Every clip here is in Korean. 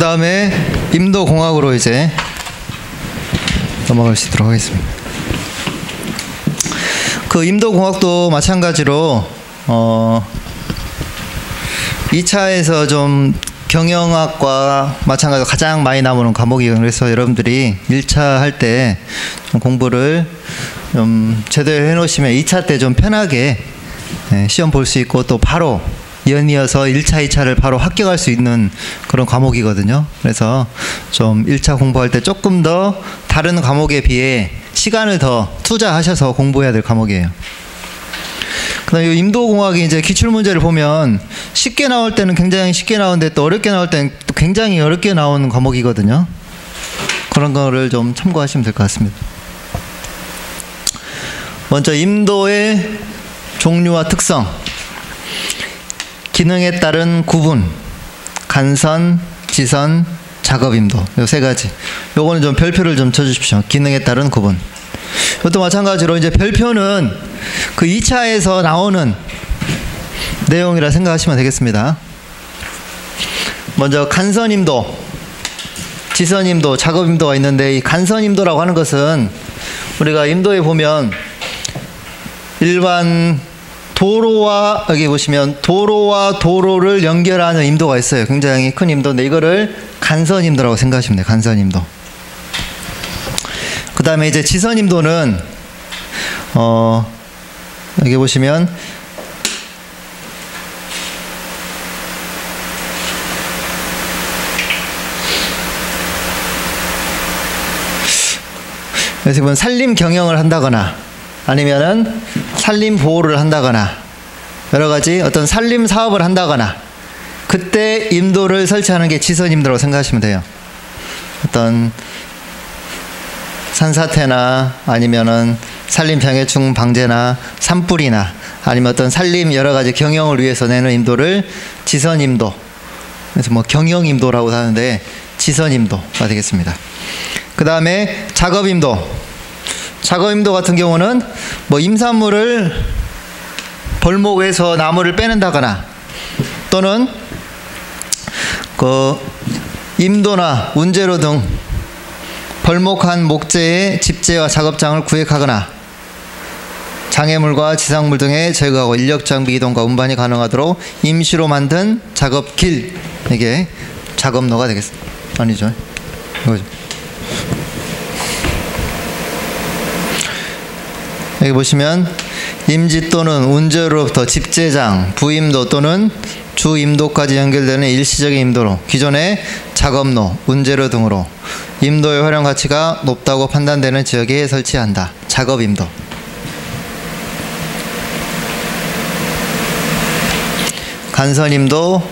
다음에 임도공학으로 이제 넘어갈 수 있도록 하겠습니다. 그 임도공학도 마찬가지로 2차에서 좀 경영학과 마찬가지로 가장 많이 나오는 과목이에요. 그래서 여러분들이 1차 할 때 좀 공부를 좀 제대로 해놓으시면 2차 때 좀 편하게 시험 볼 수 있고 또 바로 연이어서 1차, 2차를 바로 합격할 수 있는 그런 과목이거든요. 그래서 좀 1차 공부할 때 조금 더 다른 과목에 비해 시간을 더 투자하셔서 공부해야 될 과목이에요. 그다음에 임도공학이 이제 기출문제를 보면 쉽게 나올 때는 굉장히 쉽게 나오는데 또 어렵게 나올 때는 또 굉장히 어렵게 나오는 과목이거든요. 그런 거를 좀 참고하시면 될 것 같습니다. 먼저 임도의 종류와 특성, 기능에 따른 구분, 간선, 지선, 작업임도, 요 세 가지. 요거는 좀 별표를 좀 쳐주십시오. 기능에 따른 구분. 이것도 마찬가지로 이제 별표는 그 2차에서 나오는 내용이라 생각하시면 되겠습니다. 먼저 간선임도, 지선임도, 작업임도가 있는데 이 간선임도라고 하는 것은 우리가 임도에 보면 일반 도로와 여기 보시면 도로와 도로를 연결하는 임도가 있어요. 굉장히 큰 임도인데 이거를 간선임도라고 생각하시면 돼요. 간선임도. 그 다음에 이제 지선임도는 여기 보시면 그래서 보면 산림 경영을 한다거나 아니면은 산림 보호를 한다거나 여러 가지 어떤 산림 사업을 한다거나 그때 임도를 설치하는 게 지선임도라고 생각하시면 돼요. 어떤 산사태나 아니면은 산림 장애충 방제나 산불이나 아니면 어떤 산림 여러 가지 경영을 위해서 내는 임도를 지선임도, 그래서 뭐 경영임도라고 하는데 지선임도가 되겠습니다. 그 다음에 작업임도. 작업임도 같은 경우는 뭐 임산물을 벌목에서 나무를 빼낸다거나 또는 그 임도나 운제로 등 벌목한 목재의 집재와 작업장을 구획하거나 장애물과 지상물 등의 제거하고 인력 장비 이동과 운반이 가능하도록 임시로 만든 작업길, 이게 작업로가 되겠습니다. 아니죠, 이거죠. 여기 보시면 임지 또는 운제로부터 집재장, 부임도 또는 주임도까지 연결되는 일시적인 임도로 기존의 작업로, 운제로 등으로 임도의 활용 가치가 높다고 판단되는 지역에 설치한다. 작업임도. 간선임도,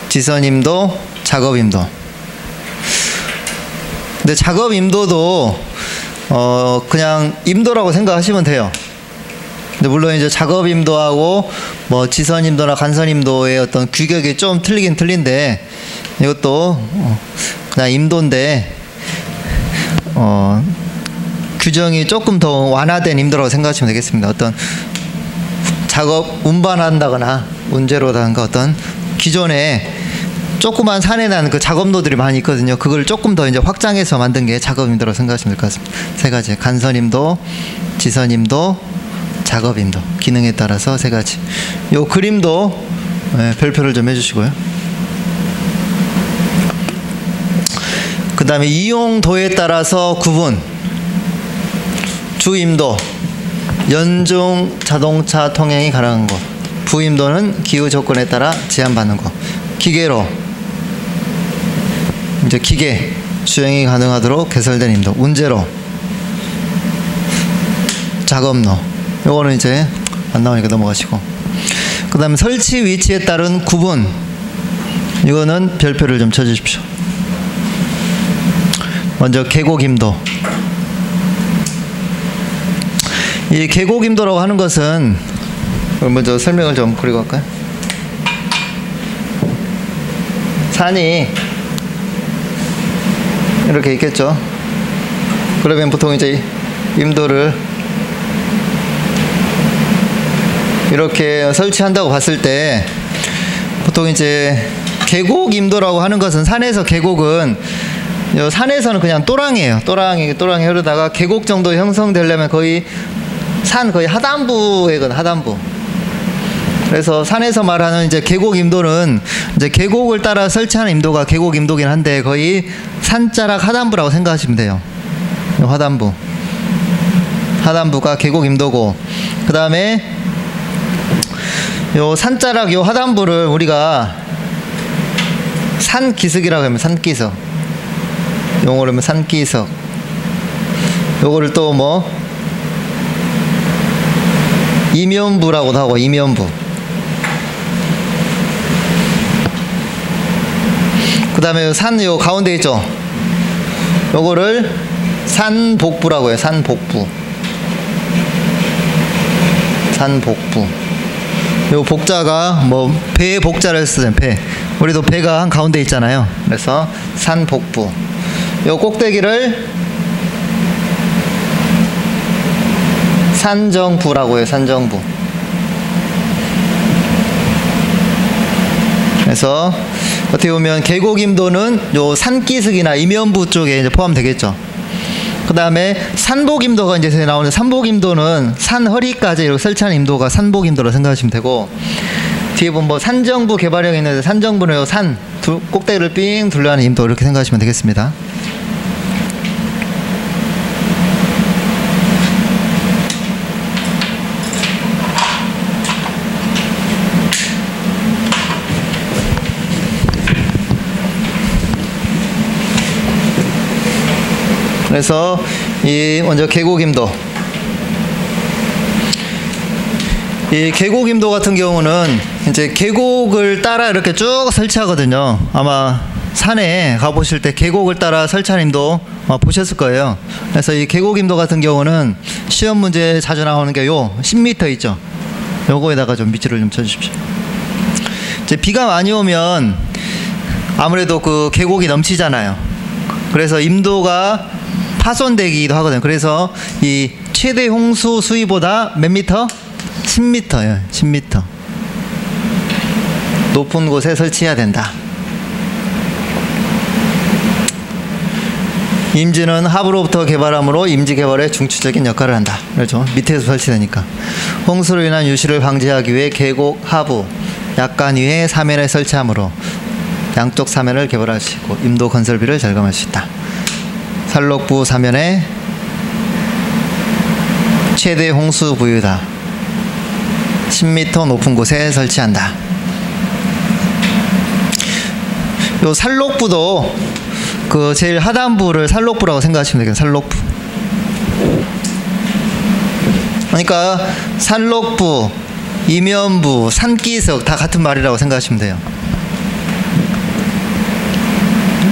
지선임도, 작업임도. 근데 작업임도도 그냥 임도라고 생각하시면 돼요. 근데 물론 이제 작업임도하고 뭐 지선임도나 간선임도의 어떤 규격이 좀 틀리긴 틀린데 이것도 그냥 임도인데 규정이 조금 더 완화된 임도라고 생각하시면 되겠습니다. 어떤 작업 운반한다거나 운제로다든가 어떤 기존에 조그만 산에 난 그 작업로들이 많이 있거든요. 그걸 조금 더 이제 확장해서 만든 게 작업임도라고 생각하시면 될 것 같습니다. 세 가지. 간선임도, 지선임도, 작업임도. 기능에 따라서 세 가지. 요 그림도 별표를 좀 해주시고요. 그 다음에 이용도에 따라서 구분. 주임도, 연중 자동차 통행이 가능한 것. 부임도는 기후 조건에 따라 제한받는 것. 기계로 이제 기계 주행이 가능하도록 개설된 임도. 운제로, 작업로. 요거는 이제 안 나오니까 넘어가시고. 그 다음에 설치 위치에 따른 구분. 이거는 별표를 좀 쳐주십시오. 먼저 계곡임도. 이 계곡임도라고 하는 것은 먼저 설명을 좀 그리고 할까요? 산이 이렇게 있겠죠. 그러면 보통 이제 임도를 이렇게 설치한다고 봤을 때 보통 이제 계곡 임도라고 하는 것은 산에서 계곡은 산에서는 그냥 또랑이에요. 또랑이 흐르다가 계곡 정도 형성되려면 거의 산 거의 하단부에거든, 하단부. 그래서 산에서 말하는 이제 계곡 임도는 이제 계곡을 따라 설치하는 임도가 계곡 임도긴 한데 거의 산자락 하단부라고 생각하시면 돼요. 하단부가 계곡 임도고, 그 다음에 요 산자락 요 하단부를 우리가 산기슭이라고 하면 산기슭, 용어로 하면 산기슭. 요거를 또 뭐 이면부라고도 하고, 이면부. 그 다음에 산 요 가운데 있죠. 요거를 산복부라고 해요. 산복부. 요 복자가 뭐 배 복자를 쓰잖아요. 배. 우리도 배가 한 가운데 있잖아요. 그래서 산복부. 요 꼭대기를 산정부라고 해요. 산정부. 그래서 어떻게 보면 계곡 임도는 요 산기슭이나 이면부 쪽에 이제 포함되겠죠. 그 다음에 산복임도가 이제 나오는, 산복임도는 산 허리까지 이렇게 설치하는 임도가 산복임도로 생각하시면 되고, 뒤에 보면 뭐 산정부 개발형이 있는데 산정부는 요 산 꼭대기를 삥 둘러하는 임도 이렇게 생각하시면 되겠습니다. 그래서 이 먼저 계곡임도, 이 계곡임도 같은 경우는 이제 계곡을 따라 이렇게 쭉 설치하거든요. 아마 산에 가보실 때 계곡을 따라 설치하는 임도 보셨을 거예요. 그래서 이 계곡임도 같은 경우는 시험 문제에 자주 나오는 게 요 10m 있죠. 요거에다가 좀 밑줄을 좀 쳐주십시오. 이제 비가 많이 오면 아무래도 그 계곡이 넘치잖아요. 그래서 임도가 파손되기도 하거든요. 그래서 이 최대 홍수 수위보다 몇 미터? 10m요. 10m. 높은 곳에 설치해야 된다. 임지는 하부로부터 개발하므로 임지 개발에 중추적인 역할을 한다. 그렇죠. 밑에서 설치되니까. 홍수로 인한 유실을 방지하기 위해 계곡 하부 약간 위에 사면에 설치하므로 양쪽 사면을 개발할 수 있고 임도 건설비를 절감할 수 있다. 산록부 사면에 최대 홍수 부유다. 10m 높은 곳에 설치한다. 요 산록부도 그 제일 하단부를 산록부라고 생각하시면 되겠네요. 산록부. 그러니까 산록부, 이면부, 산기슭 다 같은 말이라고 생각하시면 돼요.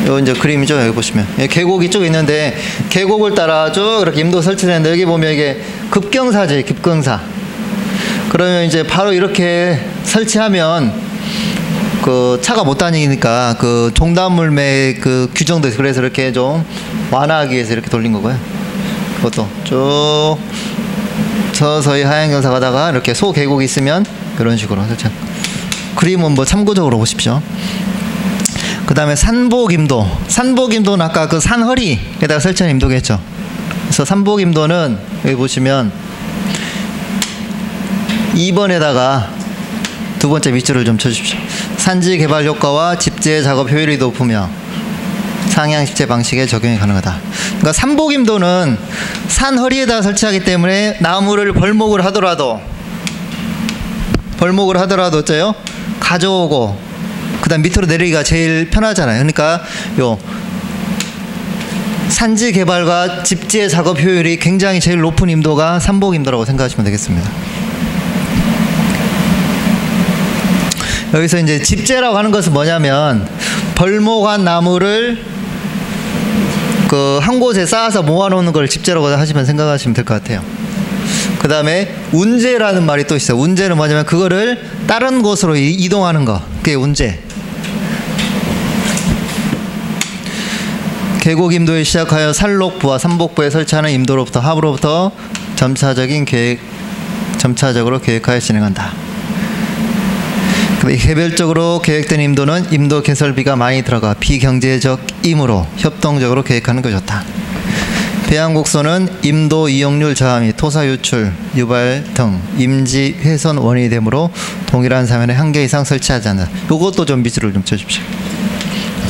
요 이제 그림이죠. 여기 보시면 계곡이 쭉 있는데 계곡을 따라 쭉 이렇게 임도 설치되는데 여기 보면 이게 급경사지, 급경사. 그러면 이제 바로 이렇게 설치하면 그 차가 못 다니니까 그 종단물매 그 규정도 있어요. 그래서 이렇게 좀 완화하기 위해서 이렇게 돌린 거고요. 그것도 쭉 서서히 하얀 경사 가다가 이렇게 소계곡이 있으면 이런 식으로 설치. 그림은 뭐 참고적으로 보십시오. 그 다음에 산복임도. 산복임도는 아까 그 산허리에다가 설치한 임도겠죠. 그래서 산복임도는 여기 보시면 2번에다가 두 번째 밑줄을 좀 쳐주십시오. 산지 개발 효과와 집재 작업 효율이 높으며 상향 집재 방식에 적용이 가능하다. 그러니까 산복임도는 산허리에다가 설치하기 때문에 나무를 벌목을 하더라도 어째요? 가져오고 그 다음 밑으로 내리기가 제일 편하잖아요. 그러니까 요 산지 개발과 집재 작업 효율이 굉장히 제일 높은 임도가 산복임도라고 생각하시면 되겠습니다. 여기서 이제 집재라고 하는 것은 뭐냐면 벌목한 나무를 그 한 곳에 쌓아서 모아놓는 걸 집재라고 하시면 생각하시면 될 것 같아요. 그 다음에 운재라는 말이 또 있어요. 운재는 뭐냐면 그거를 다른 곳으로 이동하는 거. 그게 운재. 계곡 임도에 시작하여 산록부와 산복부에 설치하는 임도로부터 하부로부터 점차적으로 계획하여 진행한다. 그 개별적으로 계획된 임도는 임도 개설비가 많이 들어가 비경제적이므로 협동적으로 계획하는 게 좋다. 배양곡선은 임도 이용률 저하 및 토사 유출, 유발 등 임지 훼손 원인이 되므로 동일한 사면에 한 개 이상 설치하지 않는다. 요것도 좀 밑줄을 좀 쳐주십시오.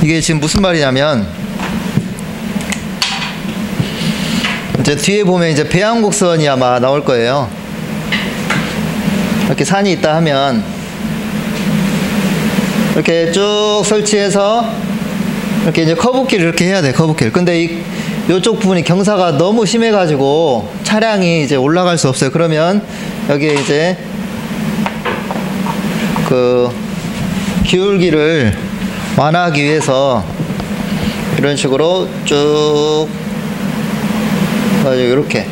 이게 지금 무슨 말이냐면, 이제 뒤에 보면 이제 배양곡선이 아마 나올 거예요. 이렇게 산이 있다 하면 이렇게 쭉 설치해서 이렇게 이제 커브길 이렇게 해야 돼, 커브길. 근데 이쪽 부분이 경사가 너무 심해가지고 차량이 이제 올라갈 수 없어요. 그러면 여기에 이제 그 기울기를 완화하기 위해서 이런 식으로 쭉 이렇게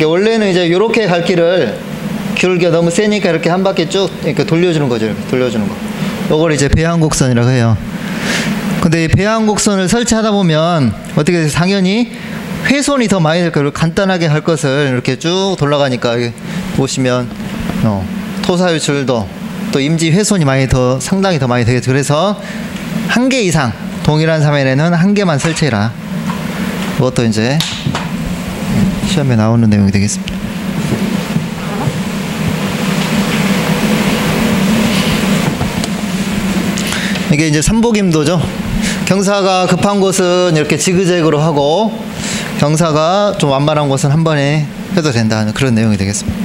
원래는 이제 이렇게 갈 길을 기울기가 너무 세니까 이렇게 한 바퀴 쭉 이렇게 돌려주는 거죠. 이렇게 돌려주는 거. 이걸 이제 배양곡선이라고 해요. 근데 이 배양곡선을 설치하다 보면 어떻게 돼요? 당연히 훼손이 더 많이 될 거예요. 간단하게 할 것을 이렇게 쭉 돌아가니까 보시면 토사 유출도 또 임지 훼손이 상당히 더 많이 되겠죠. 그래서 한 개 이상 동일한 사면에는 한 개만 설치해라. 그것도 이제 시험에 나오는 내용이 되겠습니다. 이게 이제 삼복임도죠. 경사가 급한 곳은 이렇게 지그재그로 하고 경사가 좀 완만한 곳은 한 번에 해도 된다는 그런 내용이 되겠습니다.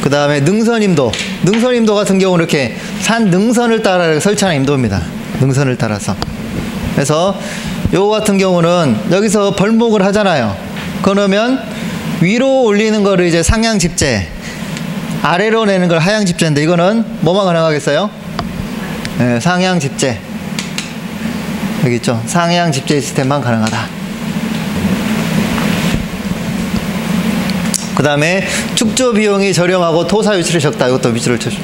그 다음에 능선임도. 능선임도 같은 경우는 이렇게 산 능선을 따라 설치하는 임도입니다. 능선을 따라서. 그래서 요거 같은 경우는 여기서 벌목을 하잖아요. 그러면 위로 올리는 거를 이제 상향 집재, 아래로 내는 걸 하향 집재인데 이거는 뭐만 가능하겠어요? 네, 상향 집재. 여기 있죠. 상향 집재 시스템만 가능하다. 그 다음에 축조 비용이 저렴하고 토사 유출이 적다. 이것도 밑줄을 쳐줘.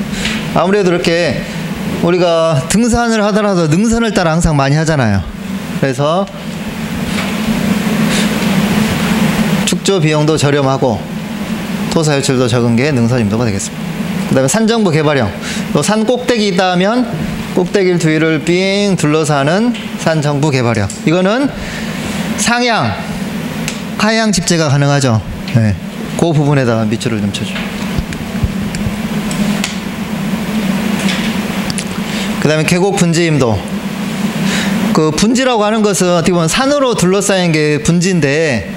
아무래도 이렇게 우리가 등산을 하더라도 능선을 따라 항상 많이 하잖아요. 그래서 축조 비용도 저렴하고 토사 유출도 적은 게 능선임도가 되겠습니다. 그 다음에 산정부 개발형. 또 산 꼭대기 있다 하면 꼭대기를 뒤를 삥 둘러서 하는 산정부 개발형. 이거는 상향, 하향 집재가 가능하죠. 네. 그 부분에다가 밑줄을 좀 쳐줘. 그 다음에 계곡 분지임도. 그 분지라고 하는 것은 어떻게 보면 산으로 둘러싸인 게 분지인데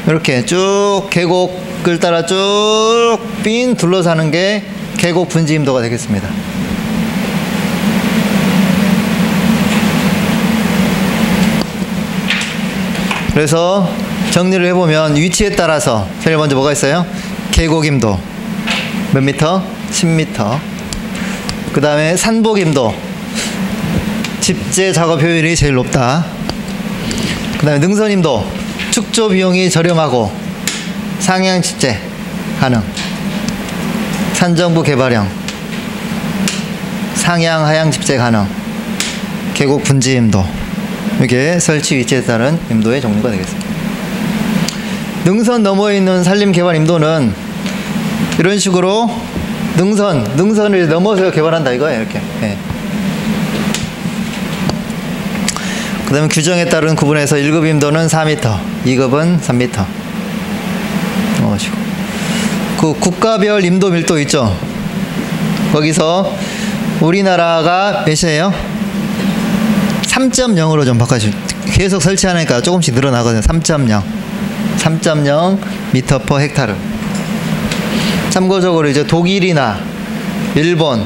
이렇게 쭉 계곡을 따라 쭉 삥 둘러서 하는 게 계곡 분지임도가 되겠습니다. 그래서 정리를 해보면 위치에 따라서 제일 먼저 뭐가 있어요? 계곡임도 몇 미터? 10미터. 그 다음에 산복임도 집재 작업 효율이 제일 높다. 그 다음에 능선임도 축조 비용이 저렴하고 상향 집재 가능. 산정부 개발형 상향 하향 집재 가능. 계곡 분지임도. 이게 설치 위치에 따른 임도의 종류가 되겠습니다. 능선 너머에 있는 산림 개발 임도는 이런 식으로 능선을 넘어서 개발한다 이거예요. 이렇게. 네. 그 다음에 규정에 따른 구분에서 1급 임도는 4m, 2급은 3m. 그 국가별 임도 밀도 있죠. 거기서 우리나라가 몇이에요? 3.0으로 좀 바꿔주세요. 계속 설치하니까 조금씩 늘어나거든요. 3.0 미터 퍼 헥타르. 참고적으로 이제 독일이나 일본,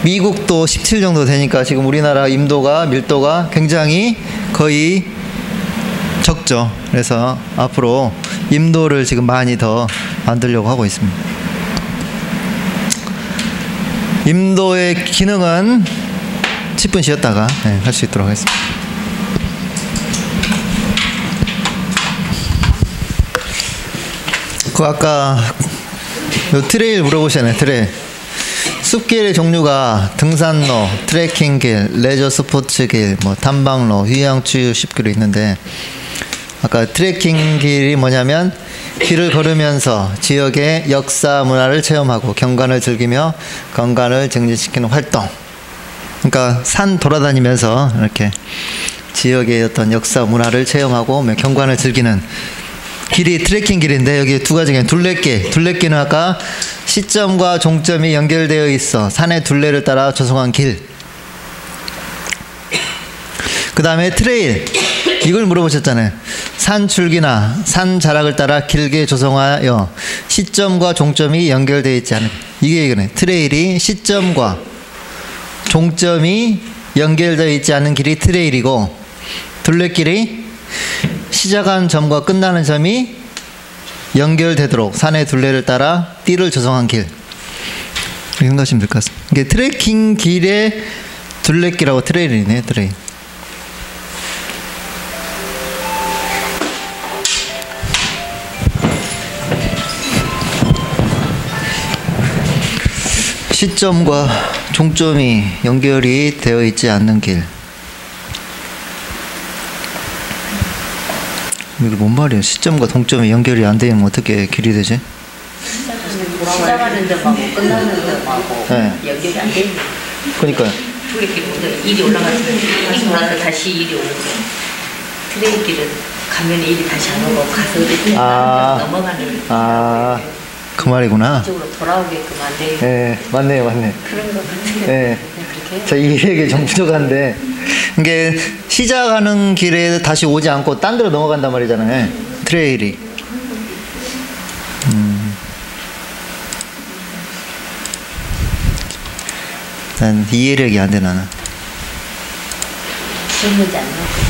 미국도 17 정도 되니까 지금 우리나라 밀도가 굉장히 거의 적죠. 그래서 앞으로 임도를 지금 많이 더 만들려고 하고 있습니다. 임도의 기능은 10분 쉬었다가 할 수 있도록 하겠습니다. 그 아까 요 트레일 물어보셨네. 트레일. 숲길의 종류가 등산로, 트레킹길, 레저 스포츠길, 뭐 탐방로, 휴양추유 숲길이 있는데 아까 트레킹 길이 뭐냐면 길을 걸으면서 지역의 역사 문화를 체험하고 경관을 즐기며 건강을 증진시키는 활동. 그러니까 산 돌아다니면서 이렇게 지역의 어떤 역사 문화를 체험하고 경관을 즐기는 길이 트레킹 길인데 여기 두 가지가 둘레길. 둘레길은 아까 시점과 종점이 연결되어 있어 산의 둘레를 따라 조성한 길. 그 다음에 트레일. 이걸 물어보셨잖아요. 산 줄기나 산 자락을 따라 길게 조성하여 시점과 종점이 연결되어 있지 않은 이게 이거네. 트레일이 시점과 종점이 연결되어 있지 않은 길이 트레일이고 둘레길이 시작한 점과 끝나는 점이 연결되도록 산의 둘레를 따라 띠를 조성한 길. 이렇게 생각하시면 될 것 같습니다. 이게 트레킹 길의 둘레길하고 트레일이네. 트레일. 시점과 종점이 연결이 되어 있지 않는 길. 이게 뭔 말이에요? 시점과 동점이 연결이 안 되면 어떻게 길이 되지? 시작하는 점하고 끝나는 점하고 네. 연결이 안 되는. 그러니까요. 둘레길은 일이 올라가서 일이 올라서 다시 일이 오는 거. 트레이길은 가면 일이 다시 안 오고 가서 넘어가는. 그 말이구나. 이쪽으로 돌아오게끔 안 돼. 네, 맞네요. 그런 것 같은데. 네. 그렇게. 저 이해력이 좀 부족한데 이게 시작하는 길에 다시 오지 않고 딴 데로 넘어간단 말이잖아요. 트레일이. 난 이해력이 안 돼 나는. 기억나지 않나?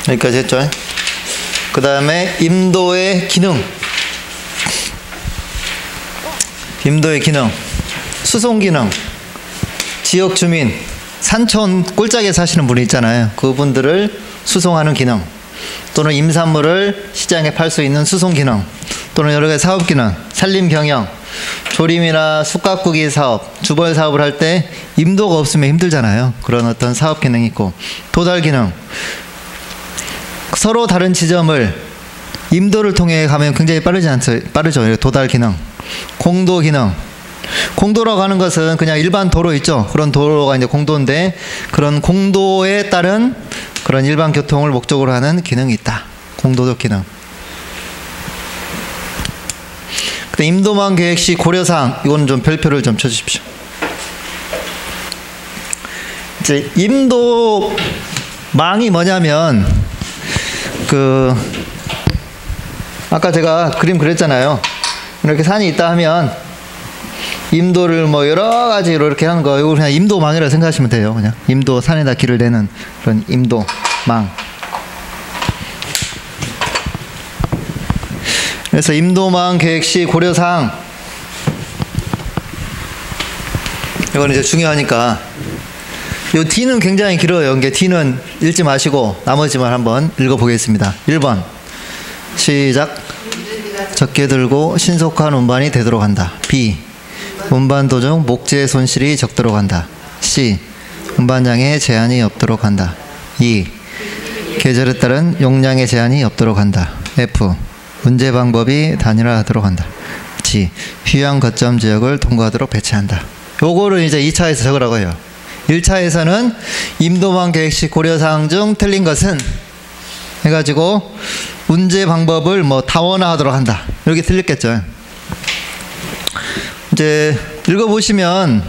여기까지 했죠. 그 다음에 임도의 기능. 임도의 기능. 수송 기능. 지역 주민. 산촌 꼴짝에 사시는 분이 있잖아요. 그분들을 수송하는 기능. 또는 임산물을 시장에 팔 수 있는 수송 기능. 또는 여러 가지 사업 기능. 산림 경영. 조림이나 숯가꾸기 사업, 주벌 사업을 할 때 임도가 없으면 힘들잖아요. 그런 어떤 사업 기능이 있고. 도달 기능. 서로 다른 지점을 임도를 통해 가면 굉장히 빠르죠. 도달 기능. 공도 기능. 공도라고 하는 것은 그냥 일반 도로 있죠. 그런 도로가 이제 공도인데 그런 공도에 따른 그런 일반 교통을 목적으로 하는 기능이 있다. 공도적 기능. 근데 임도망 계획 시 고려사항, 이거는 좀 별표를 좀 쳐주십시오. 이제 임도망이 뭐냐면 아까 제가 그림 그렸잖아요. 이렇게 산이 있다 하면 임도를 뭐 여러 가지로 이렇게 하는 거, 이거 그냥 임도망이라고 생각하시면 돼요. 그냥 임도, 산에다 길을 내는 그런 임도망. 그래서 임도망 계획 시 고려사항, 이건 이제 중요하니까. 요 D는 굉장히 길어요. 이게 D는 읽지 마시고 나머지만 한번 읽어보겠습니다. 1번 시작. 적게 들고 신속한 운반이 되도록 한다. B. 운반 도중 목재의 손실이 적도록 한다. C. 운반량에 제한이 없도록 한다. 2. 계절에 따른 용량의 제한이 없도록 한다. F. 운제 방법이 단일화하도록 한다. G. 휴양 거점 지역을 통과하도록 배치한다. 요거를 이제 2차에서 적으라고 해요. 1차에서는 임도망 계획 시 고려사항 중 틀린 것은 해가지고 운제 방법을 뭐 다원화하도록 한다. 이렇게 틀렸겠죠. 이제 읽어보시면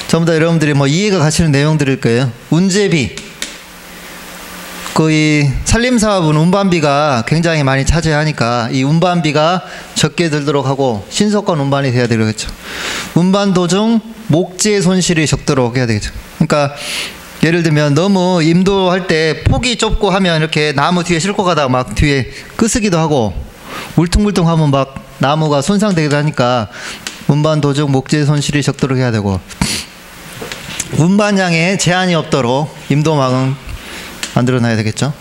전부 다 여러분들이 뭐 이해가 가시는 내용들일 거예요. 운제비. 이 산림사업은 운반비가 굉장히 많이 차지하니까 이 운반비가 적게 들도록 하고 신속한 운반이 돼야 되겠죠. 운반 도중 목재 손실이 적도록 해야 되겠죠. 그러니까 예를 들면 너무 임도할 때 폭이 좁고 하면 이렇게 나무 뒤에 싣고 가다가 막 뒤에 끄스기도 하고 울퉁불퉁하면 막 나무가 손상되기도 하니까 운반 도중 목재 손실이 적도록 해야 되고 운반량에 제한이 없도록 임도망은 만들어놔야 되겠죠.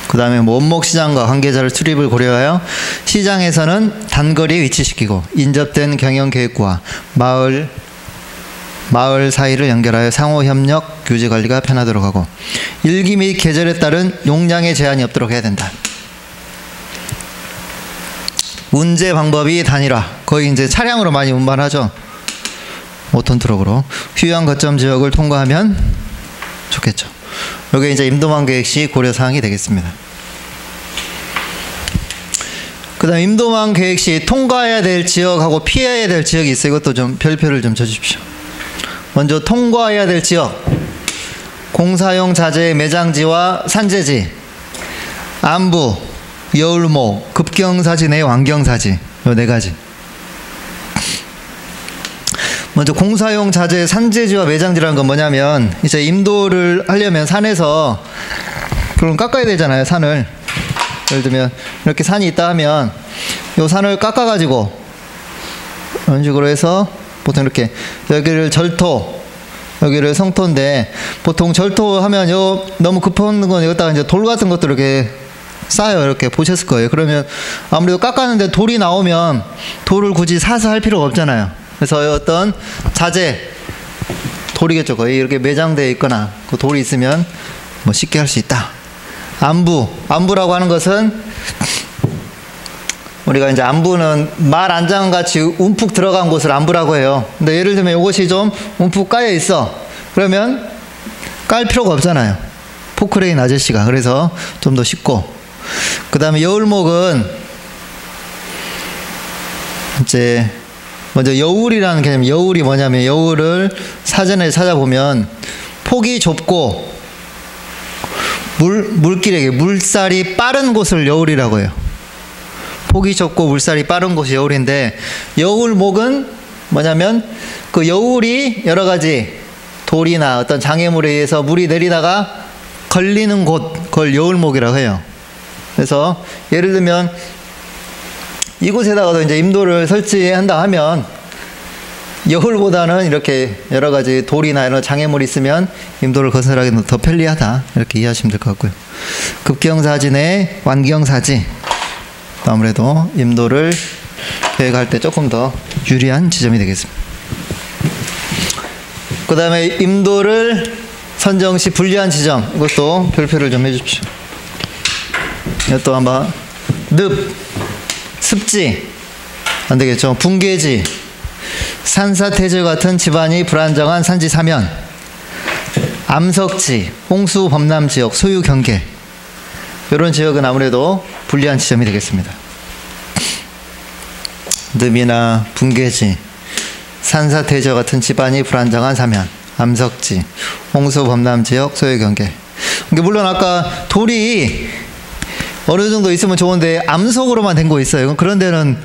그 다음에 원목시장과 관계자를 출입을 고려하여 시장에서는 단거리에 위치시키고 인접된 경영계획과 마을 사이를 연결하여 상호협력, 규제관리가 편하도록 하고 일기 및 계절에 따른 용량의 제한이 없도록 해야 된다. 운제 방법이 단일화. 거의 이제 차량으로 많이 운반하죠. 5톤 트럭으로. 휴양 거점 지역을 통과하면 좋겠죠. 이게 이제 임도망 계획 시 고려사항이 되겠습니다. 그 다음 임도망 계획 시 통과해야 될 지역하고 피해야 될 지역이 있어요. 이것도 좀 별표를 좀 쳐주십시오. 먼저 통과해야 될 지역. 공사용 자재 매장지와 산재지, 안부, 여울목, 급경사지 내 완경사지, 요 4가지. 먼저 공사용 자재 산재지와 매장지라는 건 뭐냐면 이제 임도를 하려면 산에서 그럼 깎아야 되잖아요. 산을 예를 들면 이렇게 산이 있다 하면 요 산을 깎아 가지고 이런 식으로 해서 보통 이렇게 여기를 절토, 여기를 성토인데 보통 절토 하면 요 너무 급한 건 여기다가 이제 돌 같은 것도 이렇게 쌓여요. 이렇게 보셨을 거예요. 그러면 아무래도 깎았는데 돌이 나오면 돌을 굳이 사서 할 필요가 없잖아요. 그래서 어떤 자재, 돌이겠죠. 거의 이렇게 매장되어 있거나 그 돌이 있으면 뭐 쉽게 할 수 있다. 안부라고 하는 것은 우리가 이제 안부는 말 안장같이 움푹 들어간 곳을 안부라고 해요. 근데 예를 들면 이것이 좀 움푹 까여 있어. 그러면 깔 필요가 없잖아요. 포크레인 아저씨가. 그래서 좀 더 쉽고. 그 다음에 여울목은 이제 먼저 여울이라는 개념. 여울이 뭐냐면 여울을 사전에 찾아보면 폭이 좁고 물길에 물살이 빠른 곳을 여울이라고 해요. 폭이 좁고 물살이 빠른 곳이 여울인데 여울목은 뭐냐면 그 여울이 여러 가지 돌이나 어떤 장애물에 의해서 물이 내리다가 걸리는 곳, 그걸 여울목이라고 해요. 그래서 예를 들면 이곳에다가도 이제 임도를 설치한다 하면 여울보다는 이렇게 여러 가지 돌이나 이런 장애물이 있으면 임도를 건설하기는 더 편리하다. 이렇게 이해하시면 될 것 같고요. 급경사지 내 완경사지. 아무래도 임도를 계획할 때 조금 더 유리한 지점이 되겠습니다. 그 다음에 임도를 선정 시 불리한 지점. 이것도 별표를 좀 해주십시오. 이것도 한번 늪, 습지, 안 되겠죠. 붕괴지, 산사태질 같은 지반이 불안정한 산지 사면, 암석지, 홍수 범람 지역, 소유 경계. 이런 지역은 아무래도 불리한 지점이 되겠습니다. 늪이나 붕괴지, 산사태질 같은 지반이 불안정한 사면, 암석지, 홍수 범람 지역, 소유 경계. 물론 아까 돌이 어느 정도 있으면 좋은데 암석으로만 된 거 있어요. 그런 데는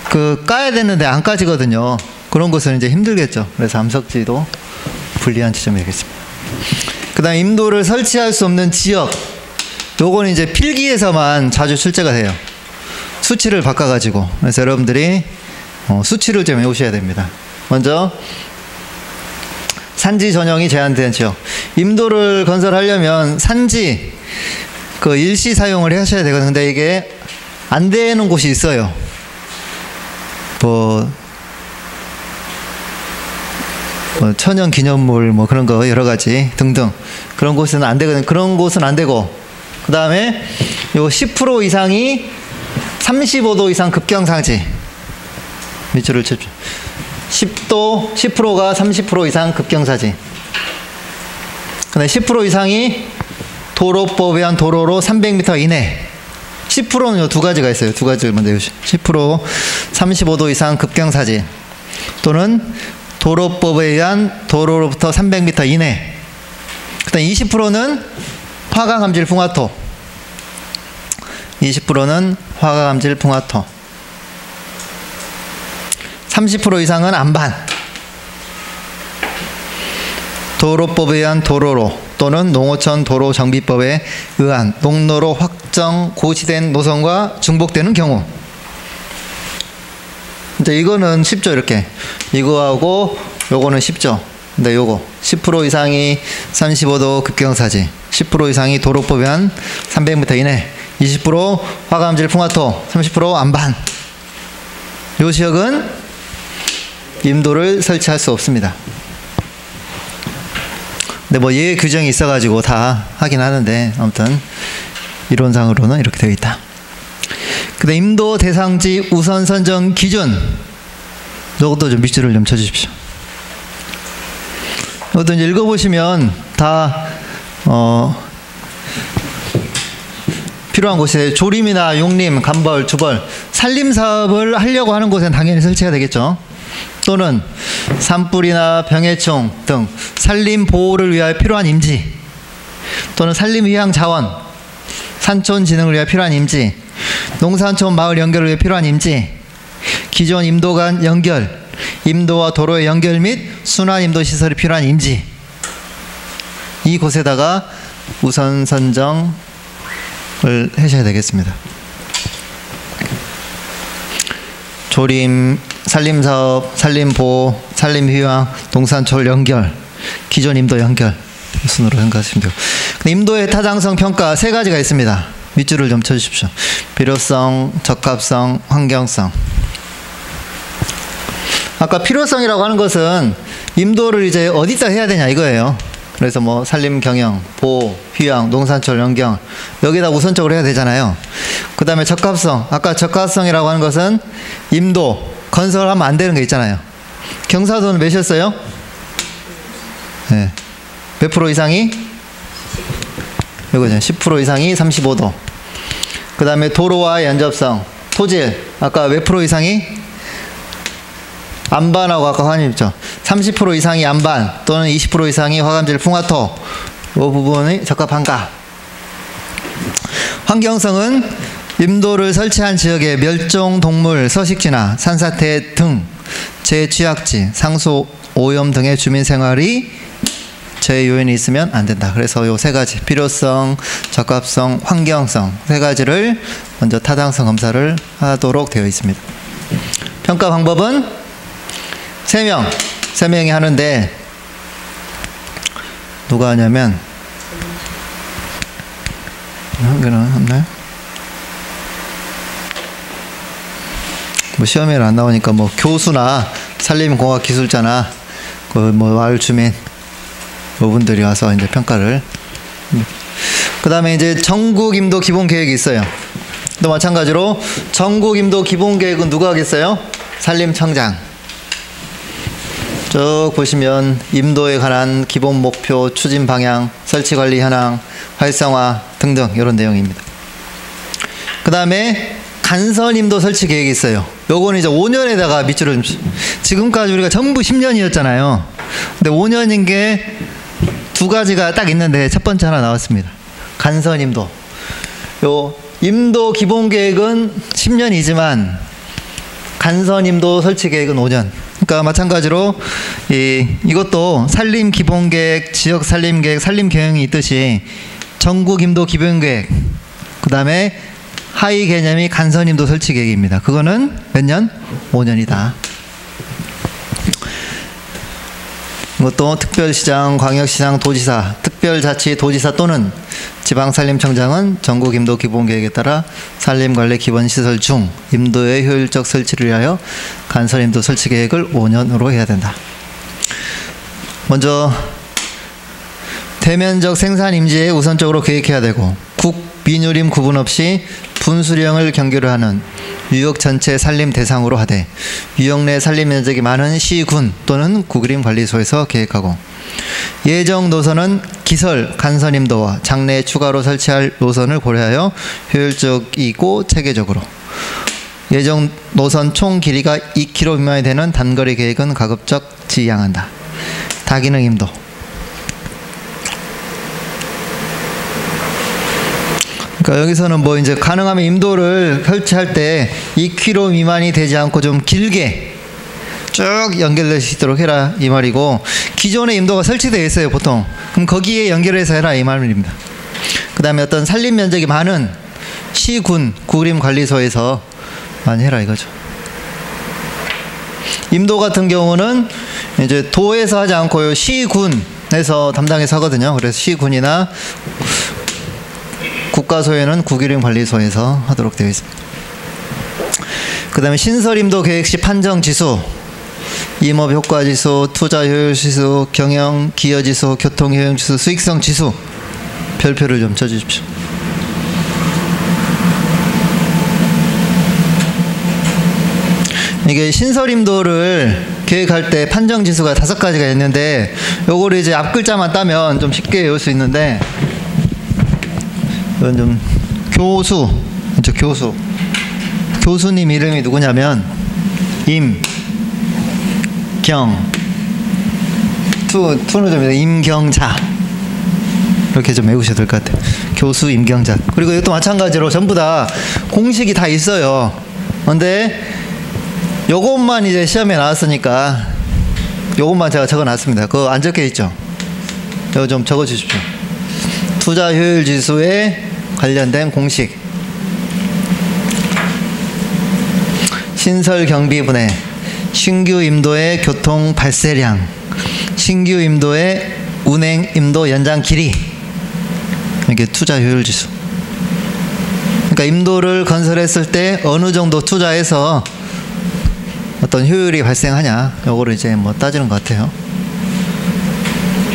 그 까야 되는데 안 까지거든요. 그런 곳은 이제 힘들겠죠. 그래서 암석지도 불리한 지점이 되겠습니다. 그 다음 임도를 설치할 수 없는 지역. 요거는 이제 필기에서만 자주 출제가 돼요. 수치를 바꿔가지고. 그래서 여러분들이 수치를 좀 외우셔야 됩니다. 먼저 산지 전형이 제한된 지역. 임도를 건설하려면 산지 그 일시 사용을 하셔야 되거든요. 근데 이게 안 되는 곳이 있어요. 뭐 천연 기념물 뭐 그런 거 여러 가지 등등 그런 곳은 안 되거든요. 그런 곳은 안 되고 그 다음에 요 10% 이상이 35도 이상 급경사지 밑줄을 칩시오. 10도 10%가 30% 이상 급경사지. 근데 10% 이상이 도로법에 의한 도로로 300m 이내. 10%는 요 2가지가 있어요. 2가지를 먼저 해주시죠. 10% 35도 이상 급경사지 또는 도로법에 의한 도로로부터 300m 이내. 그 다음 20%는 화강암질 풍화토. 20%는 화강암질 풍화토. 30% 이상은 안반. 도로법에 의한 도로로 또는 농어촌 도로정비법에 의한 농로로 확정 고시된 노선과 중복되는 경우. 이제 이거는 쉽죠. 이렇게 이거하고 요거는 쉽죠. 근데 요거 10% 이상이 35도 급경사지, 10% 이상이 도로법위반 300m 이내, 20% 화감질 풍화토, 30% 안반. 요 지역은 임도를 설치할 수 없습니다. 근데 뭐 예외 규정이 있어가지고 다 하긴 하는데, 아무튼 이론상으로는 이렇게 되어 있다. 근데 임도 대상지 우선 선정 기준, 이것도 좀 밑줄을 좀 쳐주십시오. 이것도 이제 읽어보시면 다 필요한 곳에 조림이나 용림, 감벌, 주벌, 산림 사업을 하려고 하는 곳엔 당연히 설치가 되겠죠. 또는 산불이나 병해충 등 산림 보호를 위하여 필요한 임지, 또는 산림 위향 자원, 산촌 진흥을 위하여 필요한 임지, 농산촌 마을 연결을 위해 필요한 임지, 기존 임도 간 연결, 임도와 도로의 연결 및 순환 임도 시설이 필요한 임지, 이 곳에다가 우선 선정을 하셔야 되겠습니다. 조림, 산림사업, 산림보호, 산림휴양, 농산촌 연결, 기존 임도 연결 순으로 생각하시면 돼요. 임도의 타당성 평가 세 가지가 있습니다. 밑줄을 좀 쳐주십시오. 필요성, 적합성, 환경성. 아까 필요성이라고 하는 것은 임도를 이제 어디다 해야 되냐 이거예요. 그래서 뭐 산림 경영, 보호, 휴양, 농산촌 연경, 여기다 우선적으로 해야 되잖아요. 그 다음에 적합성. 아까 적합성이라고 하는 것은 임도, 건설하면 안 되는 게 있잖아요. 경사도는 몇이었어요? 네. 몇 프로 이상이? 이거죠. 10% 이상이 35도. 그 다음에 도로와 연접성, 토질. 아까 몇 프로 이상이? 안반하고 아까 화님이죠. 30% 이상이 안반 또는 20% 이상이 화감질 풍화토, 이 부분이 적합한가. 환경성은 임도를 설치한 지역의 멸종동물, 서식지나 산사태 등 재취약지, 상수 오염 등의 주민 생활이 재요인이 있으면 안 된다. 그래서 요 세 가지, 필요성, 적합성, 환경성 세 가지를 먼저 타당성 검사를 하도록 되어 있습니다. 평가 방법은 3명이 하는데, 누가 하냐면, 한개는 없나요? 뭐 시험에는 안 나오니까 뭐 교수나 산림공학 기술자나 그 뭐 마을 주민 분들이 와서 이제 평가를. 그 다음에 이제 전국 임도 기본 계획이 있어요. 또 마찬가지로 전국 임도 기본 계획은 누가 하겠어요? 산림청장. 쭉 보시면 임도에 관한 기본 목표, 추진 방향, 설치 관리 현황, 활성화 등등 이런 내용입니다. 그 다음에 간선 임도 설치 계획이 있어요. 요거는 이제 5년에다가 밑줄을 좀, 지금까지 우리가 전부 10년이었잖아요. 근데 5년인 게 두 가지가 딱 있는데 첫 번째 하나 나왔습니다. 간선 임도. 요 임도 기본 계획은 10년이지만 간선 임도 설치 계획은 5년. 그러니까 마찬가지로 이것도 산림 기본 계획, 지역 산림 계획, 산림 경영이 있듯이 전국 임도 기본 계획, 그 다음에 하위 개념이 간선 임도 설치 계획입니다. 그거는 몇 년? 5년이다. 이것도 특별시장, 광역시장, 도지사, 특별자치 도지사 또는 지방산림청장은 전국 임도 기본계획에 따라 산림관리 기본시설 중 임도의 효율적 설치를 위하여 간선임도 설치계획을 5년으로 해야 된다. 먼저 대면적 생산임지에 우선적으로 계획해야 되고, 국, 민유림 구분 없이 분수령을 경계로 하는 유역 전체 산림 대상으로 하되, 유역 내 산림 면적이 많은 시, 군 또는 구그림 관리소에서 계획하고, 예정 노선은 기설, 간선임도와 장내에 추가로 설치할 노선을 고려하여 효율적이고 체계적으로, 예정 노선 총 길이가 2km 미만이 되는 단거리 계획은 가급적 지양한다. 다기능 임도. 그러니까 여기서는 뭐 이제 가능하면 임도를 설치할 때 2km 미만이 되지 않고 좀 길게 쭉 연결될 수 있도록 해라 이 말이고, 기존에 임도가 설치되어 있어요 보통. 그럼 거기에 연결해서 해라 이 말입니다. 그 다음에 어떤 산림 면적이 많은 시, 군, 구그림 관리소에서 많이 해라 이거죠. 임도 같은 경우는 이제 도에서 하지 않고요, 시군에서 담당해서 하거든요. 그래서 시군이나 국가소에는 국유림관리소에서 하도록 되어 있습니다. 그 다음에 신설임도 계획시 판정지수, 임업효과지수, 투자효율지수, 경영-기여지수, 교통효용지수, 수익성지수 별표를 좀 쳐주십시오. 이게 신설임도를 계획할 때 판정지수가 5가지가 있는데 요거를 이제 앞글자만 따면 좀 쉽게 외울 수 있는데, 이건 좀 교수님 이름이 누구냐면 투는 좀 임경자, 이렇게 좀 외우셔야 될 것 같아요. 교수 임경자. 그리고 이것도 마찬가지로 전부 다 공식이 다 있어요. 근데 요것만 이제 시험에 나왔으니까 요것만 제가 적어놨습니다. 그거 안 적혀 있죠? 이거 좀 적어 주십시오. 투자 효율 지수에 관련된 공식. 신설 경비분해, 신규 임도의 교통 발생량, 신규 임도의 운행 임도 연장 길이, 이게 투자 효율 지수. 그러니까 임도를 건설했을 때 어느 정도 투자해서 어떤 효율이 발생하냐, 요거를 이제 뭐 따지는 것 같아요.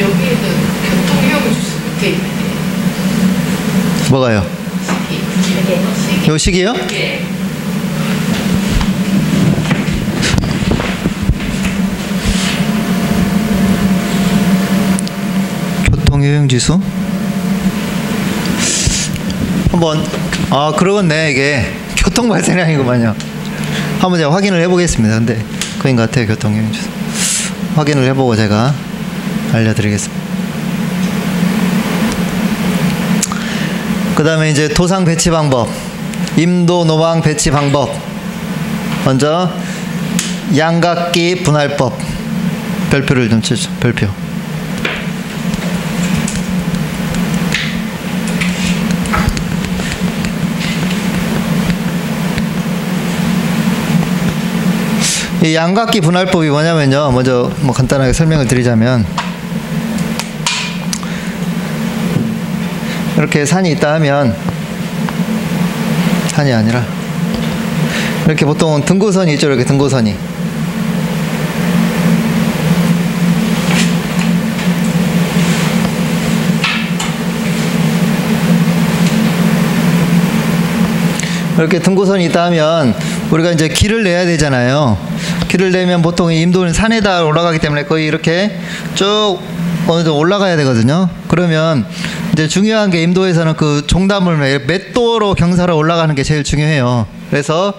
여기에는 교통효율 지수 밑에 있네. 뭐가요? 시기. 요 시기요? 예. 교통효용지수? 한번, 그러겠네, 이게. 교통발생량이구만요. 한번 제가 확인을 해보겠습니다. 근데 그인 것 같아요, 교통효용지수. 확인을 해보고 제가 알려드리겠습니다. 그 다음에 이제 도상 배치 방법, 임도 노방 배치 방법. 먼저 양각기 분할법, 별표를 좀 치죠. 별표. 이 양각기 분할법이 뭐냐면요, 먼저 뭐 간단하게 설명을 드리자면, 이렇게 산이 있다 하면, 산이 아니라 이렇게 보통 등고선이 있죠. 이렇게 등고선이. 이렇게 등고선이 있다 하면 우리가 이제 길을 내야 되잖아요. 길을 내면 보통 임도는 산에다 올라가기 때문에 거의 이렇게 쭉 어느 정도 올라가야 되거든요. 그러면 이제 중요한 게 임도에서는 그 종담을 몇 도로 경사로 올라가는 게 제일 중요해요. 그래서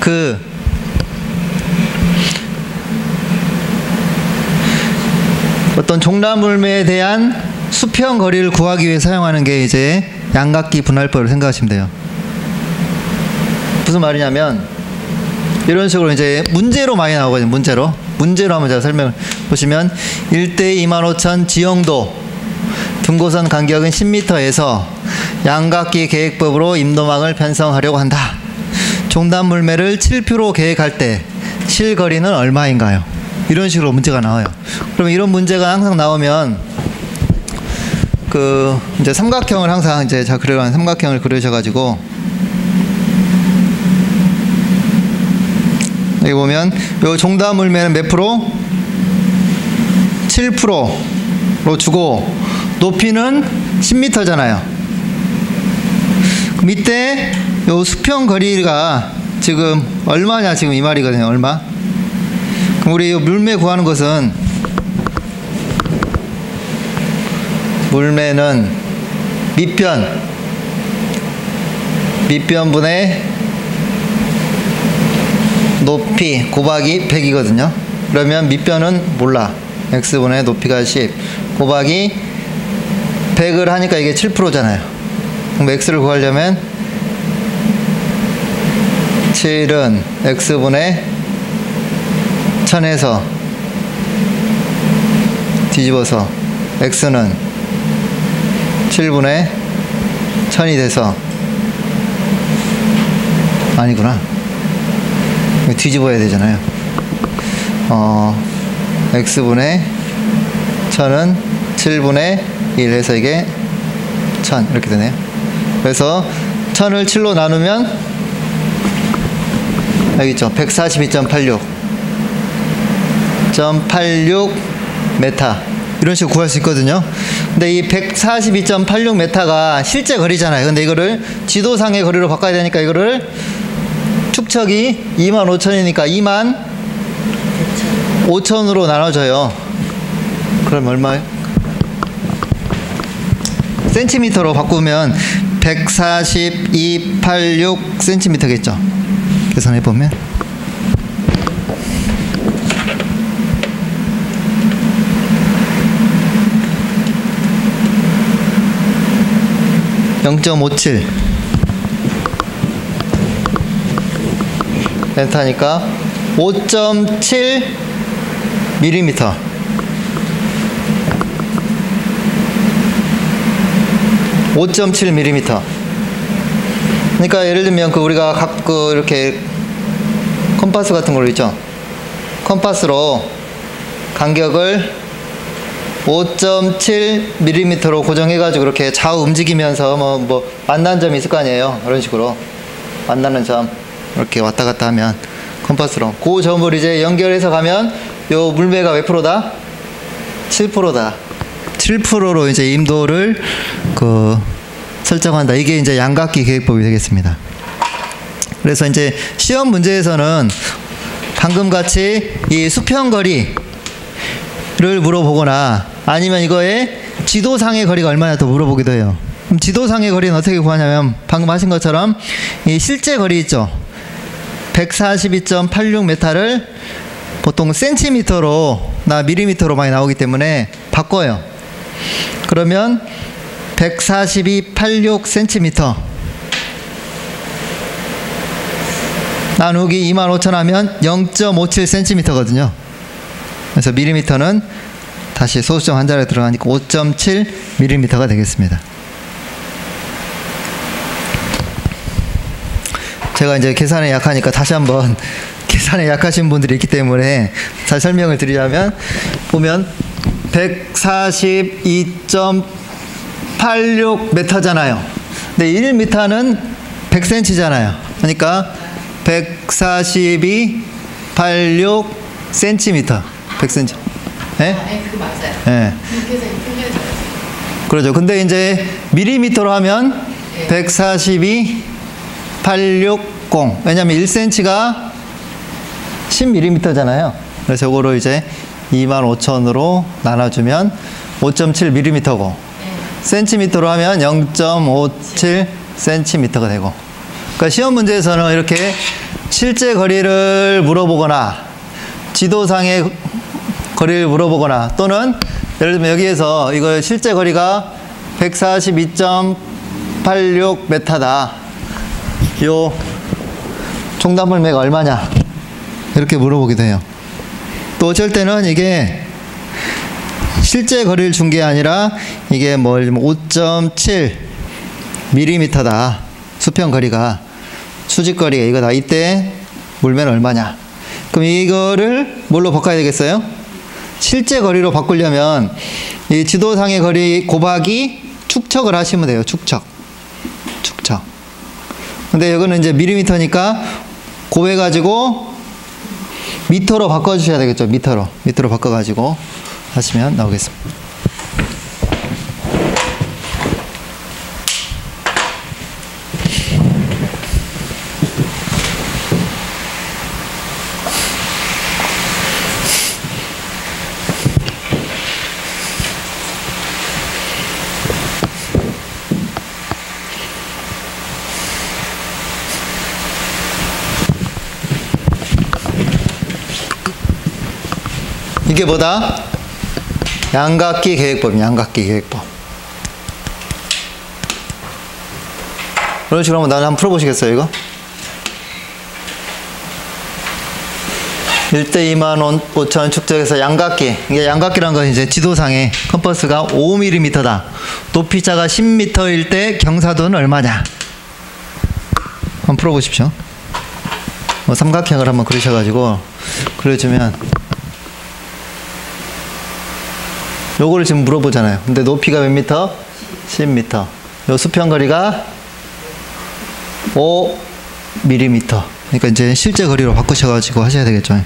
그 어떤 종담물매에 대한 수평 거리를 구하기 위해 사용하는 게 이제 양각기 분할법을 생각하시면 돼요. 무슨 말이냐면 이런 식으로 이제 문제로 많이 나오거든요. 문제로 한번 제가 설명을 보시면 1대 25,000 지형도 등고선 간격은 10m에서 양각기 계획법으로 임도망을 편성하려고 한다. 종담 물매를 7표로 계획할 때 실거리는 얼마인가요? 이런 식으로 문제가 나와요. 그러면 이런 문제가 항상 나오면 그 이제 삼각형을 항상 이제 자 그려간 삼각형을 그려셔가지고 여기 보면 요 종담 물매는 몇 프로? 7%로 주고 높이는 10m잖아요. 밑에 요 수평 거리가 지금 얼마냐 지금 이 말이거든요. 얼마? 그럼 우리 요 물매 구하는 것은 물매는 밑변분의 높이 곱하기 100이거든요. 그러면 밑변은 몰라. x분의 높이가 10 곱하기 100을 하니까 이게 7%잖아요. 그럼 x를 구하려면 7은 x분의 1000에서 뒤집어서 x는 7분의 1000이 돼서 아니구나. 뒤집어야 되잖아요. x분의 1000은 7분의 1 해서 이게 1000 이렇게 되네요. 그래서 1000을 7로 나누면 여기 있죠. 142.86 메타 이런 식으로 구할 수 있거든요. 근데 이 142.86 메타가 실제 거리잖아요. 근데 이거를 지도상의 거리로 바꿔야 되니까 이거를 축척이 25,000이니까 25,000으로 나눠져요. 그럼 얼마예요? 센티미터로 바꾸면 142.86 센티미터겠죠. 계산해보면 (0.57) 렌타니까 5.7 밀리미터. 그러니까 예를 들면 우리가 이렇게 컴파스 같은 걸로 있죠. 컴파스로 간격을 5.7mm로 고정해가지고 이렇게 좌우 움직이면서 뭐 만나는 점이 있을 거 아니에요. 그런 식으로 만나는 점 이렇게 왔다 갔다 하면 컴파스로 그 점을 이제 연결해서 가면 요 물매가 몇 프로다? 7%다. 7%로 이제 임도를 설정한다. 이게 이제 양각기 계획법이 되겠습니다. 그래서 이제 시험 문제에서는 방금 같이 이 수평 거리를 물어보거나 아니면 이거의 지도상의 거리가 얼마나 또 물어보기도 해요. 그럼 지도상의 거리는 어떻게 구하냐면 방금 하신 것처럼 이 실제 거리 있죠. 142.86m를 보통 센티미터로나 밀리미터로 많이 나오기 때문에 바꿔요. 그러면 142.86cm 나누기 25,000 하면 0.57cm거든요. 그래서 밀리미터는 다시 소수점 한 자리에 들어가니까 5.7mm가 되겠습니다. 제가 이제 계산에 약하니까 다시 한번 계산에 약하신 분들이 있기 때문에 다시 설명을 드리자면 보면 142.86m잖아요. 근데 1m는 100cm잖아요. 그러니까 142.86cm 100cm. 예? 네, 그거 맞아요. 예. 그렇게 해서 틀려져요. 그러죠. 근데 이제 밀리미터로 하면 142.860 왜냐면 1cm가 10mm잖아요. 그래서 이거로 이제 25,000으로 나눠주면 5.7mm고 센티미터로 하면 0.57cm가 되고. 그러니까 시험 문제에서는 이렇게 실제 거리를 물어보거나 지도상의 거리를 물어보거나 또는 예를 들면 여기에서 이거 실제 거리가 142.86m다. 요 종단물매가 얼마냐 이렇게 물어보기도 해요. 또 어쩔 때는 이게 실제 거리를 준 게 아니라 이게 5.7mm다. 수평 거리가 수직 거리가 이거다. 이때 물매는 얼마냐. 그럼 이거를 뭘로 바꿔야 되겠어요? 실제 거리로 바꾸려면 이 지도상의 거리 곱하기 축척을 하시면 돼요. 축척. 근데 이거는 이제 밀리미터니까 곱해가지고 미터로 바꿔주셔야 되겠죠. 미터로 바꿔가지고 하시면 나오겠습니다. 이게 뭐다? 양각기 계획법이야. 양각기 계획법. 그런 식으로 한번 풀어보시겠어요, 이거? 1대 25,000 축적해서 양각기. 이게 양각기라는 건 이제 지도상에 컴퍼스가 5mm다. 높이차가 10m일 때 경사도는 얼마냐? 한번 풀어보십시오. 삼각형을 한번 그리셔가지고 그려주면 요거를 지금 물어보잖아요. 근데 높이가 몇 미터? 10m. 요 수평거리가 5mm. 그러니까 이제 실제 거리로 바꾸셔가지고 하셔야 되겠죠.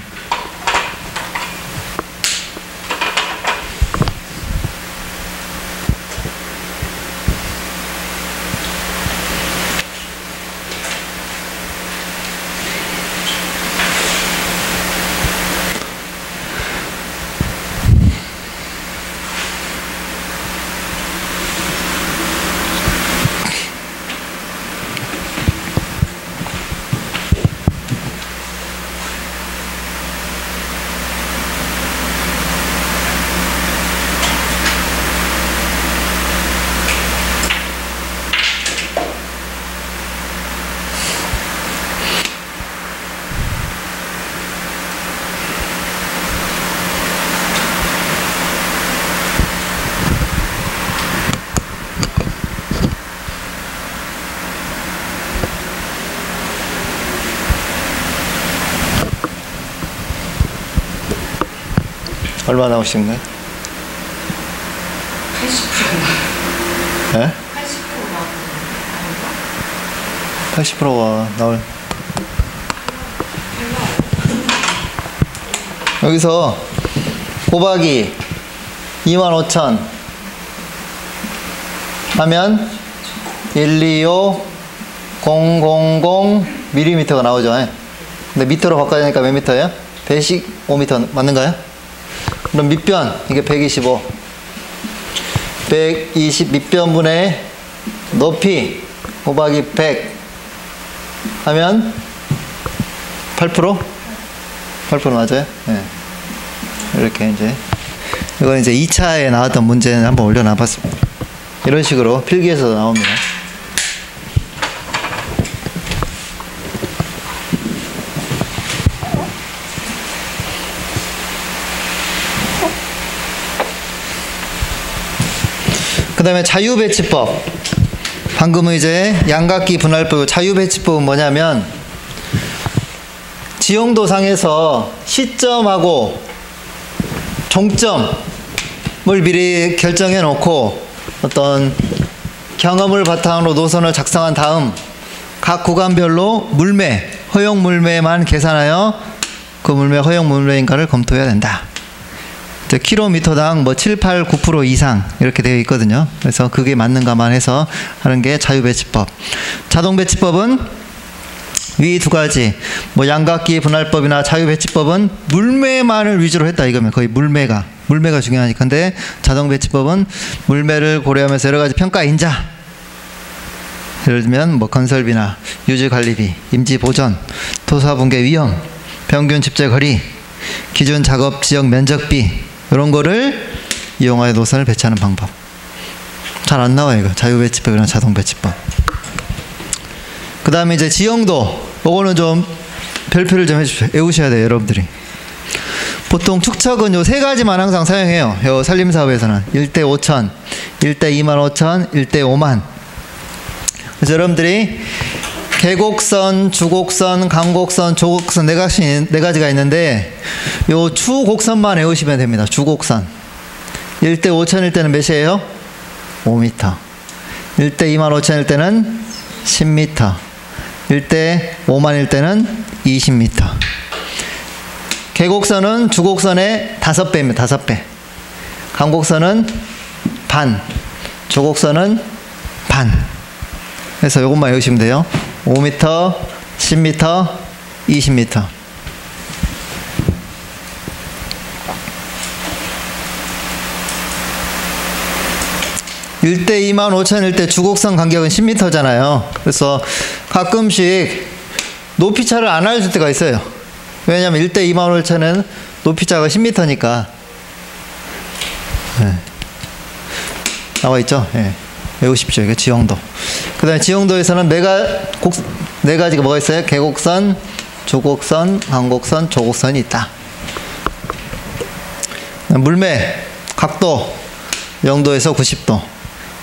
얼마 나오시는 거예요? 80%. 네? 80%가 나올. 여기서 곱하기 25,000 하면 125000mm가 나오죠. 근데 미터로 바꿔야 되니까 몇 미터예요? 125m 맞는가요? 그럼 밑변 이게 125 밑변분의 높이 곱하기 100 하면 8%? 8% 맞아요? 네. 이렇게 이제 이건 이제 2차에 나왔던 문제는 한번 올려놔 봤습니다. 이런 식으로 필기에서 나옵니다. 그 다음에 자유배치법. 방금은 이제 양각기 분할법. 자유배치법은 뭐냐면 지형도상에서 시점하고 종점을 미리 결정해 놓고 어떤 경험을 바탕으로 노선을 작성한 다음 각 구간별로 물매, 허용 물매만 계산하여 그 물매, 허용 물매인가를 검토해야 된다. 킬로미터당 뭐 7, 8, 9% 이상 이렇게 되어 있거든요. 그래서 그게 맞는가만 해서 하는 게 자유배치법. 자동배치법은 위 두 가지, 뭐 양각기 분할법이나 자유배치법은 물매만을 위주로 했다 이거면 거의 물매가 중요하니까. 근데 자동배치법은 물매를 고려하면서 여러 가지 평가 인자, 예를 들면 뭐 건설비나 유지관리비, 임지보전, 토사붕괴 위험, 평균 집재거리, 기준 작업 지역 면적비 이런 거를 이용하여 노선을 배치하는 방법. 잘 안 나와요 이거. 자유배치법이나 자동배치법. 그 다음에 이제 지형도, 요거는 좀 별표를 좀 해주십시오. 외우셔야 돼요 여러분들이. 보통 축척은 요 세 가지만 항상 사용해요. 요 산림사업에서는 1대 5천, 1대 25,000, 1대 5만. 그래서 여러분들이 계곡선, 주곡선, 강곡선, 조곡선 네 가지가 있는데 요 주곡선만 외우시면 됩니다. 주곡선 1대 5천일 때는 몇이에요? 5m. 1대 25,000일 때는 10m. 1대 5만일 때는 20m. 계곡선은 주곡선의 5배입니다. 5배. 강곡선은 반, 조곡선은 반. 그래서 요것만 외우시면 돼요. 5m, 10m, 20m. 일대 25,000일 때 주곡선 간격은 10m잖아요. 그래서 가끔씩 높이차를 안 알려줄 때가 있어요. 왜냐하면 1대 25,000은 높이차가 10m니까. 네. 나와 있죠? 네. 외우십시오. 이게 지형도. 그 다음에 지형도에서는 네 가지가 뭐가 있어요? 계곡선, 주곡선, 강곡선, 조곡선이 있다. 물매, 각도 0도에서 90도.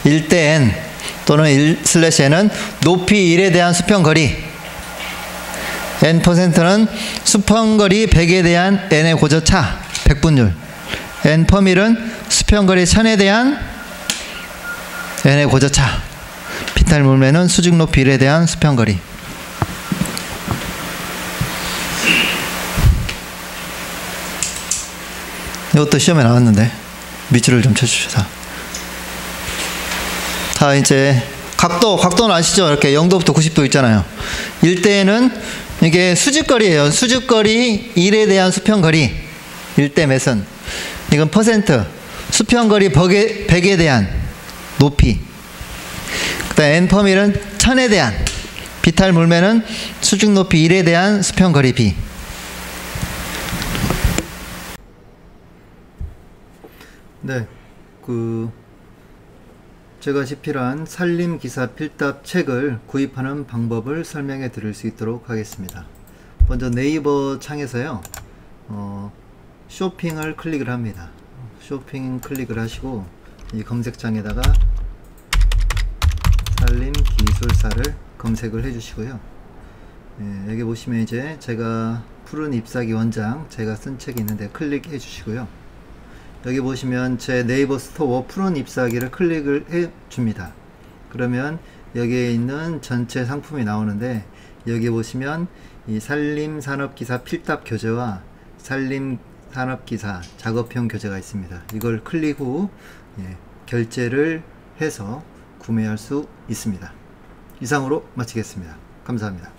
1대 n 또는 1/n은 높이 1에 대한 수평거리. n%는 수평거리 100에 대한 n의 고저차, 100분율. n/1은 수평거리 1000에 대한 n의 고저차, 비탈 물매는 수직 높이 1에 대한 수평거리. 이것도 시험에 나왔는데 밑줄을 좀 쳐줍시다. 자, 이제 각도는 아시죠? 이렇게 0도부터 90도 있잖아요. 일대는 이게 수직거리예요. 수직거리 1에 대한 수평거리. 일대 몇은? 이건 퍼센트. 수평거리 100에 대한 높이. 그 다음 n퍼밀은 1000에 대한. 비탈 물매는 수직 높이 1에 대한 수평거리 b. 네, 제가 집필한 산림기사 필답 책을 구입하는 방법을 설명해 드릴 수 있도록 하겠습니다. 먼저 네이버 창에서요, 쇼핑을 클릭을 합니다. 쇼핑 클릭을 하시고 이 검색창에다가 산림기술사를 검색을 해 주시고요. 네, 여기 보시면 이제 제가 푸른 잎사귀 원장 제가 쓴 책이 있는데 클릭해 주시고요. 여기 보시면 제 네이버 스토어 푸른 잎사귀를 클릭을 해 줍니다. 그러면 여기에 있는 전체 상품이 나오는데, 여기 보시면 이 산림산업기사 필답 교재와 산림산업기사 작업형 교재가 있습니다. 이걸 클릭 후 결제를 해서 구매할 수 있습니다. 이상으로 마치겠습니다. 감사합니다.